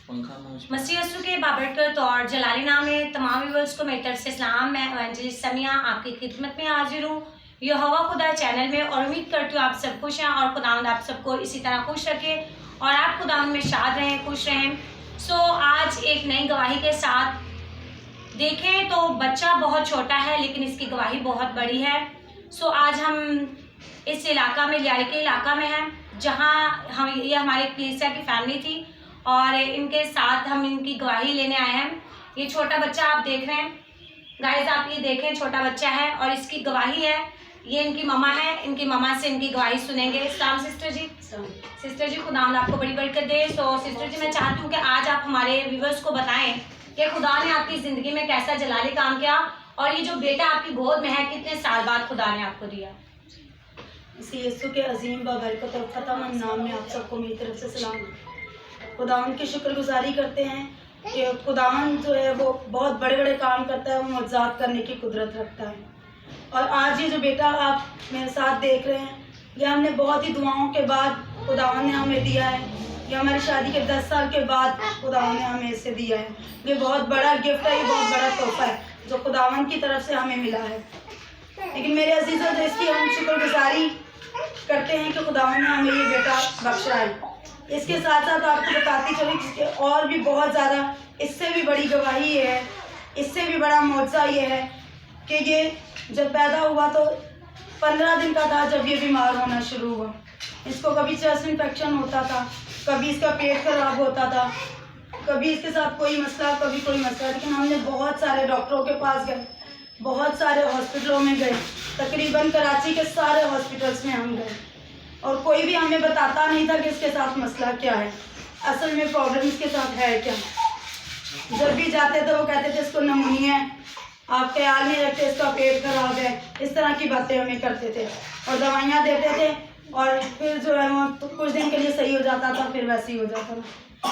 मसीह यीशु के बाबरकत और जलाली नाम में तमाम व्यूअर्स को मेरी तरफ से सलाम। मैं एवेंजलिस्ट समिया आपकी खिदमत में हाजिर हूँ यहोवा खुदा चैनल में, और उम्मीद करती हूँ आप सब खुश हैं और खुदावंद आप सबको इसी तरह खुश रखे और आप खुदावंद में शाद रहें, खुश रहें। आज एक नई गवाही के साथ देखें तो बच्चा बहुत छोटा है लेकिन इसकी गवाही बहुत बड़ी है। आज हम इस इलाका में, लियारी के इलाका में हैं, जहाँ ये हमारे कलीसिया की फैमिली थी और इनके साथ हम इनकी गवाही लेने आए हैं। ये छोटा बच्चा आप देख रहे हैं गाइस, आप ये देखें, छोटा बच्चा है और इसकी गवाही है। ये इनकी ममा है, इनकी ममा से इनकी गवाही सुनेंगे। सलाम सिस्टर जी। सिस्टर जी, खुदा आपको बड़ी बरकत दे। सिस्टर जी, मैं चाहती हूँ कि आज आप हमारे व्यूवर्स को बताएं कि खुदा ने आपकी ज़िंदगी में कैसा जलाली काम किया और ये जो बेटा आपकी गोद में है कितने साल बाद खुदा ने आपको दिया। इसी यीशु के अजीम बाबरकत और ख़तमंद नाम में आप सबको मेरी तरफ से सलाम। खुदावंद की शुक्रगुजारी करते हैं कि खुदावंद जो है वो बहुत बड़े बड़े काम करता है, वो मुआज़ात करने की कुदरत रखता है। और आज ये जो बेटा आप मेरे साथ देख रहे हैं, ये हमने बहुत ही दुआओं के बाद खुदावंद ने हमें दिया है। ये हमारी शादी के 10 साल के बाद खुदावंद ने हमें इसे दिया है। ये बहुत बड़ा गिफ्ट है, ये बहुत बड़ा तोहफा है जो खुदावंद की तरफ से हमें मिला है। लेकिन मेरे अजीज़ों, जो इसकी हम शुक्रगुजारी करते हैं कि खुदावंद ने हमें ये बेटा बख्शा है। इसके साथ साथ आपको बताती चलूँ कि और भी बहुत ज़्यादा इससे भी बड़ी गवाही ये है, इससे भी बड़ा मौजज़ा ये है कि ये जब पैदा हुआ तो 15 दिन का था जब ये बीमार होना शुरू हुआ। इसको कभी चेस्ट इन्फेक्शन होता था, कभी इसका पेट खराब होता था, कभी इसके साथ कोई मसला, कभी कोई मसला। लेकिन हमने बहुत सारे डॉक्टरों के पास गए, बहुत सारे हॉस्पिटलों में गए, तकरीबन कराची के सारे हॉस्पिटल्स में हम गए और कोई भी हमें बताता नहीं था कि इसके साथ मसला क्या है, असल में प्रॉब्लम इसके साथ है क्या। जब भी जाते थे वो कहते थे इसको नमूनिया है, आप ख्याल नहीं रखते, इसका पेट खराब है, इस तरह की बातें हमें करते थे और दवाइयाँ देते थे और फिर जो है वो तो कुछ दिन के लिए सही हो जाता था, फिर वैसे ही हो जाता था।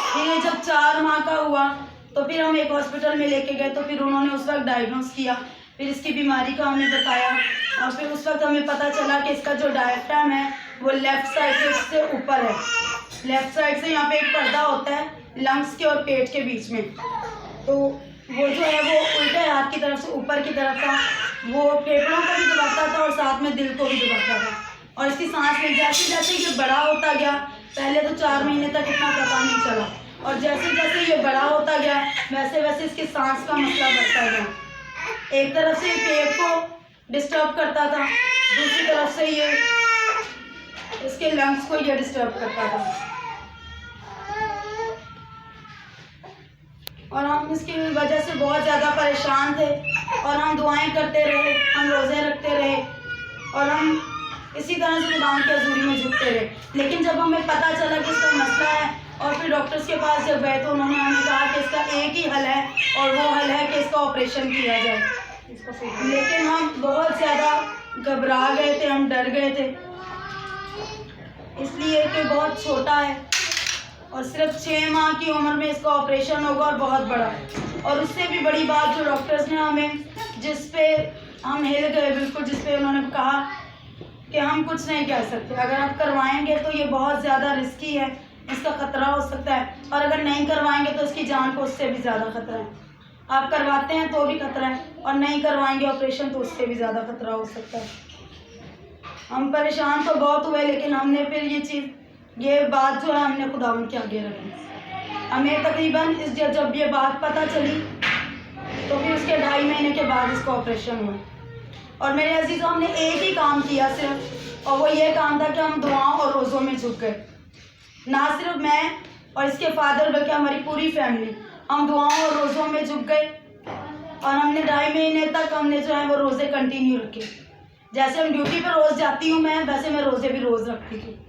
फिर जब 4 माह का हुआ तो फिर हम एक हॉस्पिटल में लेके गए, तो फिर उन्होंने उस वक्त डायग्नोस किया, फिर इसकी बीमारी का हमने बताया और फिर उस वक्त हमें पता चला कि इसका जो डायफ्राम है वो लेफ़्ट साइड से ऊपर है। लेफ़्ट साइड से यहाँ पे एक पर्दा होता है लंग्स के और पेट के बीच में, तो वो जो है वो उल्टे हाथ की तरफ से ऊपर की तरफ था। वो फेफड़ों को भी दबाता था और साथ में दिल को भी दबाता था। और इसकी सांस में जैसे जैसे ये बड़ा होता गया, पहले तो 4 महीने तक इतना पता नहीं चला, और जैसे जैसे ये बड़ा होता गया वैसे वैसे इसकी सांस का मसला बढ़ता गया। एक तरफ से पेट को डिस्टर्ब करता था, दूसरी तरफ से ये इसके लंग्स को ये डिस्टर्ब करता था और हम इसकी वजह से बहुत ज़्यादा परेशान थे और हम दुआएं करते रहे, हम रोज़े रखते रहे और हम इसी तरह से खुदा की हज़ूरी में झुकते रहे। लेकिन जब हमें पता चला कि इसका मसला है और फिर डॉक्टर्स के पास जब गए तो उन्होंने हमें कहा कि इसका एक ही हल है और वो हल है कि इसका ऑपरेशन किया जाए। लेकिन हम बहुत ज़्यादा घबरा गए थे, हम डर गए थे, इसलिए कि बहुत छोटा है और सिर्फ 6 माह की उम्र में इसका ऑपरेशन होगा और बहुत बड़ा है। और उससे भी बड़ी बात जो डॉक्टर्स ने हमें, जिस पे हम हिल गए बिल्कुल, जिस पे उन्होंने कहा कि हम कुछ नहीं कह सकते, अगर आप करवाएंगे तो ये बहुत ज़्यादा रिस्की है, इसका ख़तरा हो सकता है, और अगर नहीं करवाएंगे तो इसकी जान को उससे भी ज़्यादा ख़तरा है। आप करवाते हैं तो भी ख़तरा है और नहीं करवाएंगे ऑपरेशन तो उससे भी ज़्यादा ख़तरा हो सकता है। हम परेशान तो बहुत हुए, लेकिन हमने फिर ये बात जो है हमने खुदावंद के आगे रखी। हमें तकरीबन जब ये बात पता चली तो फिर उसके 2.5 महीने के बाद इसका ऑपरेशन हुआ। और मेरे अजीज़ों, हमने एक ही काम किया सिर्फ, और वो ये काम था कि हम दुआओं और रोज़ों में झुक गए। ना सिर्फ मैं और इसके फादर बल्कि हमारी पूरी फैमिली, हम दुआओं और रोज़ों में झुक गए और हमने 2.5 महीने तक हमने जो है वो रोज़े कंटिन्यू रखे। जैसे हम ड्यूटी पर रोज़ जाती हूँ मैं, वैसे मैं रोज़े भी रोज़ रखती थी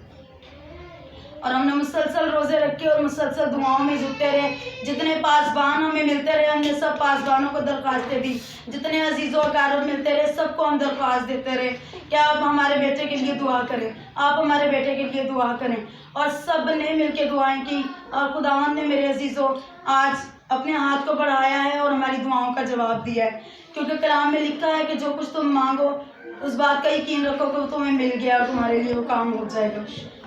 और हमने मुसलसल रोज़े रखे और मुसलसल दुआओं में झुकते रहे। जितने पासबान हमें मिलते रहे हमने सब पासबानों को दरख्वास्तें दी, जितने अजीज़ों अकारब मिलते रहे सबको हम दरख्वास्त देते रहे कि आप हमारे बेटे के लिए दुआ करें, आप हमारे बेटे के लिए दुआ करें। और सब ने मिल के दुआएँ की और खुदावंद ने मेरे अजीज़ों आज अपने हाथ को बढ़ाया है और हमारी दुआओं का जवाब दिया है। क्योंकि कलाम में लिखा है कि जो कुछ तुम मांगो उस बात का यकीन रखो कि वो तुम्हें मिल गया और तुम्हारे लिए वो काम हो जाएगा।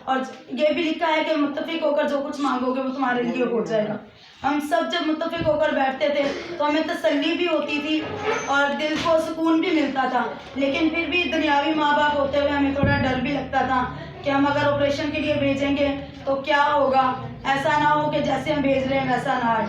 और ये भी लिखा है कि मुत्तफिक होकर जो कुछ मांगोगे वो तुम्हारे लिए हो जाएगा। हम सब जब मुत्तफिक होकर बैठते थे तो हमें तसल्ली भी होती थी और दिल को सुकून भी मिलता था, लेकिन फिर भी दुनियावी माँ बाप होते हुए हमें थोड़ा डर भी लगता था कि हम अगर ऑपरेशन के लिए भेजेंगे तो क्या होगा, ऐसा ना हो कि जैसे हम भेज रहे हैं वैसा ना आए।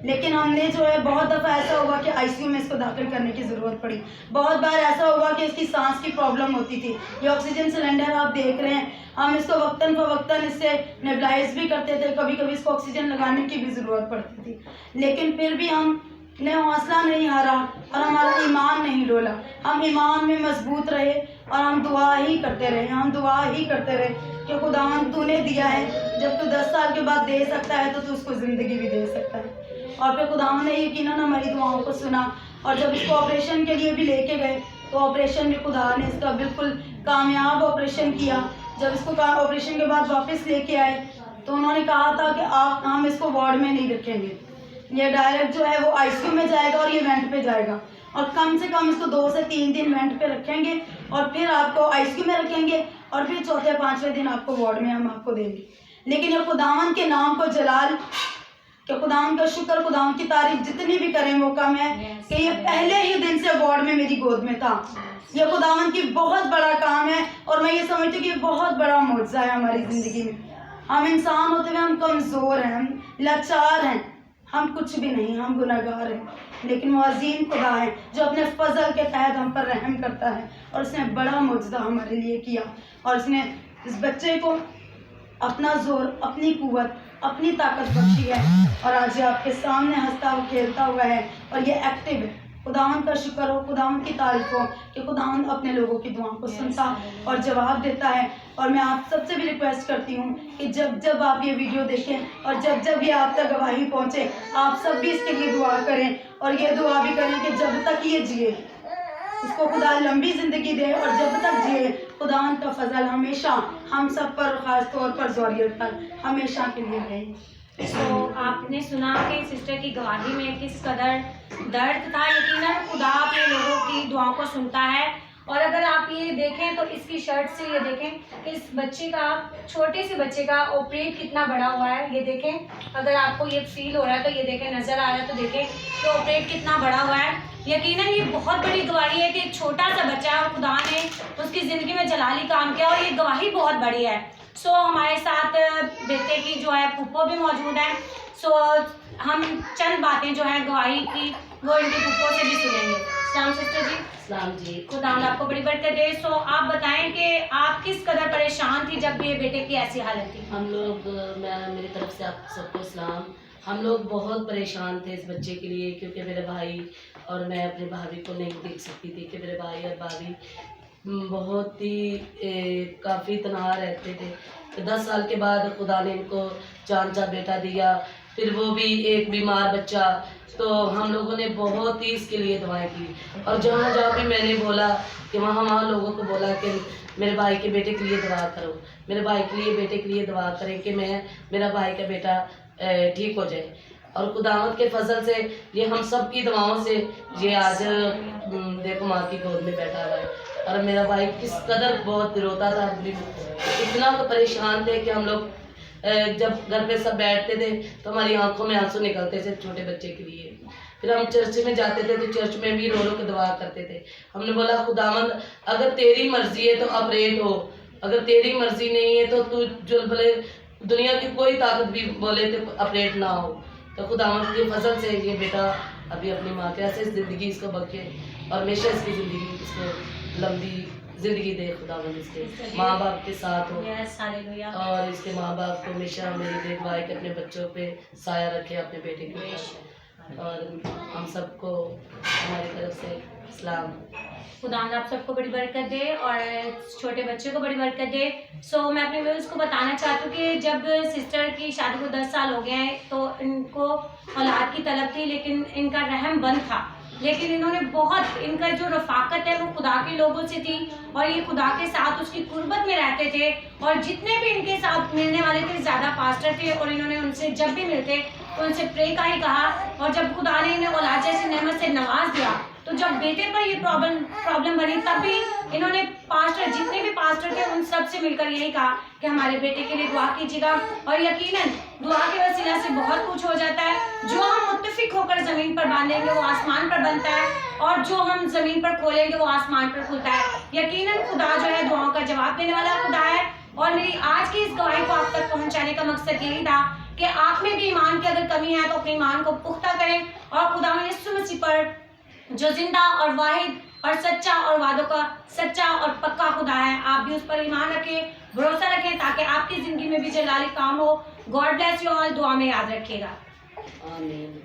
लेकिन हमने जो है बहुत दफ़ा ऐसा हुआ कि आईसीयू में इसको दाखिल करने की ज़रूरत पड़ी। बहुत बार ऐसा हुआ कि इसकी सांस की प्रॉब्लम होती थी। ये ऑक्सीजन सिलेंडर आप देख रहे हैं, हम इसको वक्तन फ़वक्तन इससे नेबुलाइज भी करते थे, कभी कभी इसको ऑक्सीजन लगाने की भी ज़रूरत पड़ती थी, लेकिन फिर भी हमने हौसला नहीं हारा और हमारा ईमान नहीं डोला। हम ईमान में मजबूत रहे और हम दुआ ही करते रहे, हम दुआ ही करते रहे कि खुदावंद तूने दिया है, जब तू 10 साल के बाद दे सकता है तो तू उसको ज़िंदगी भी दे सकता है। और फिर खुदावंद ने यकीनन हमारी दुआओं को सुना और जब इसको ऑपरेशन के लिए भी लेके गए तो ऑपरेशन में खुदा ने इसका बिल्कुल कामयाब ऑपरेशन किया। जब इसको ऑपरेशन के बाद वापस लेके आए तो उन्होंने कहा था कि हम इसको वार्ड में नहीं रखेंगे, ये डायरेक्ट जो है वो आईसीयू में जाएगा और ये वेंट पे जाएगा, और कम से कम इसको 2 से 3 दिन वेंट पे रखेंगे और फिर आपको आईसीयू में रखेंगे और फिर चौथे 5वें दिन आपको वार्ड में हम आपको देंगे। लेकिन ये खुदावंद के नाम को जलाल कि खुदावंद का शुक्र, खुदावंद की तारीफ जितनी भी करें वो कम है कि ये पहले ही दिन से वार्ड में मेरी गोद में था। ये खुदावंद की बहुत बड़ा काम है और मैं ये समझती हूँ कि ये बहुत बड़ा मौजज़ा है हमारी ज़िंदगी में। हम इंसान होते हुए हम कमज़ोर हैं, हम लाचार हैं, हम कुछ भी नहीं, हम गुनहगार हैं, लेकिन वो अजीम खुदा है जो अपने फजल के तहत हम पर रहम करता है और उसने बड़ा मौजज़ा हमारे लिए किया और उसने इस बच्चे को अपना जोर, अपनी कुव्वत, अपनी ताकत बख्शी है और आज ये आपके सामने हंसता हुआ खेलता हुआ है और ये एक्टिव है। खुदावंद का शुक्र हो, खुदावंद की तारीफ हो कि खुदावंद अपने लोगों की दुआओं को सुनता और जवाब देता है। और मैं आप सबसे भी रिक्वेस्ट करती हूँ कि जब जब आप ये वीडियो देखें और जब जब ये आप तक गवाही पहुँचे, आप सब भी इसके लिए दुआ करें और ये दुआ भी करें कि जब तक ये जिए इसको खुदा लंबी ज़िंदगी दे और जब तक जिए खुदावंद का फजल हमेशा हम सब पर, ख़ास तौर पर ज़ौरियत पर हमेशा के लिए रहे। तो आपने सुना कि सिस्टर की गवाही में किस कदर दर्द था। यकीनन खुदा अपने लोगों की दुआओं को सुनता है। और अगर आप ये देखें तो इसकी शर्ट से ये देखें कि इस बच्चे का, छोटे से बच्चे का ऑपरेट कितना बड़ा हुआ है। ये देखें, अगर आपको ये फील हो रहा है तो ये देखें, नज़र आ रहा है तो देखें कि ऑपरेट कितना बड़ा हुआ है। यकीनन ये बहुत बड़ी गवाही है कि एक छोटा सा बच्चा है और खुदा ने उसकी ज़िंदगी में जलाली काम किया और ये गवाही बहुत बड़ी है। सो हमारे साथ बेटे की जो है पुप्पो भी मौजूद है। सो हम चंद बातें जो है गवाही की वो इनके पुप्पो से भी सुनेंगे। सलाम सिस्टर जी। सलाम जी। खुदा आपको बड़ी बरकत दे। सो आप बताएं कि आप किस कदर परेशान थी जब ये बेटे की ऐसी हालत थी। हम लोग, मैं मेरी तरफ से आप सबको सलाम। हम लोग बहुत परेशान थे इस बच्चे के लिए, क्योंकि मेरे भाई और मैं अपने भाभी को नहीं देख सकती थी कि मेरे भाई और भाभी बहुत ही काफ़ी तनहा रहते थे। 10 साल के बाद खुदा ने इनको चांचा बेटा दिया, फिर वो भी एक बीमार बच्चा। तो हम लोगों ने बहुत ही इसके लिए दुआएं की और जहाँ जहाँ भी मैंने बोला कि वहाँ लोगों को बोला कि मेरे भाई के बेटे के लिए दुआ करो, मेरे भाई के लिए बेटे के लिए दुआ करें कि मेरा भाई का बेटा ठीक हो जाए। और खुदावंद के फजल से ये हम सब की दुआओं से ये आज देखो माँ की गोद में बैठा हुआ है। और मेरा भाई किस कदर बहुत रोता था, इतना परेशान थे कि हम लोग जब घर पे सब बैठते थे तो हमारी आंखों में आंसू निकलते थे छोटे बच्चे के लिए। फिर हम चर्च में जाते थे तो चर्च में भी रो रो के दुआ करते थे। हमने बोला खुदावंद अगर तेरी मर्जी है तो ऑपरेट हो, अगर तेरी मर्जी नहीं है तो तू जो बोले दुनिया की कोई ताकत भी बोले तो ऑपरेट ना हो। तो खुदावंद के फजल से ये बेटा अभी अपनी माँ के ऐसे ज़िंदगी इसको बख्शे और हमेशा इसकी ज़िंदगी इसको लंबी ज़िंदगी दे। खुदावंद इसके माँ बाप के साथ हो और इसके माँ बाप को हमेशा मेरी देखभाल के अपने बच्चों पे साया रखे, अपने बेटे के। और हम सबको हमारी तरफ से सलाम। खुदा आप सबको बड़ी बरकत दे और छोटे बच्चे को बड़ी बरकत दे। सो मैं अपने व्यूअर्स को बताना चाहती हूँ कि जब सिस्टर की शादी को 10 साल हो गए हैं तो इनको औलाद की तलब थी, लेकिन इनका रहम बंद था। लेकिन इन्होंने बहुत, इनका जो रफाकत है वो खुदा के लोगों से थी और ये खुदा के साथ उसकी कुर्बत में रहते थे। और जितने भी इनके साथ मिलने वाले थे ज़्यादा पास्टर थे और इन्होंने उनसे जब भी मिलते तो उनसे प्रे का ही कहा। और जब खुदा ने इन्हें औलाद जैसी नेमत से नवाज दिया तो जब बेटे पर ये प्रॉब्लम बनी तब भी इन्होंने पास्टर, जितने भी पास्टर थे उन सब से मिलकर यही कहा कि हमारे बेटे के लिए दुआ कीजिएगा। और यकीनन दुआ के वसीला से बहुत कुछ हो जाता है। जो हम मुत्तफिक होकर जमीन पर बांधेंगे वो आसमान पर बनता है, और जो हम जमीन पर खोलेंगे वो आसमान पर खुलता है। यकीनन खुदा जो है दुआओं का जवाब देने वाला खुदा है। और मेरी आज की इस गवाही को आप तक पहुंचाने का मकसद यही था कि आप में भी ईमान की अगर कमी है तो अपने ईमान को पुख्ता करें, और खुदा यीशु मसीह पर जो जिंदा और वाहिद और सच्चा और वादों का सच्चा और पक्का खुदा है, आप भी उस पर ईमान रखें, भरोसा रखें, ताकि आपकी जिंदगी में भी जलाली काम हो। God bless you all. दुआ में याद रखिएगा। आमीन।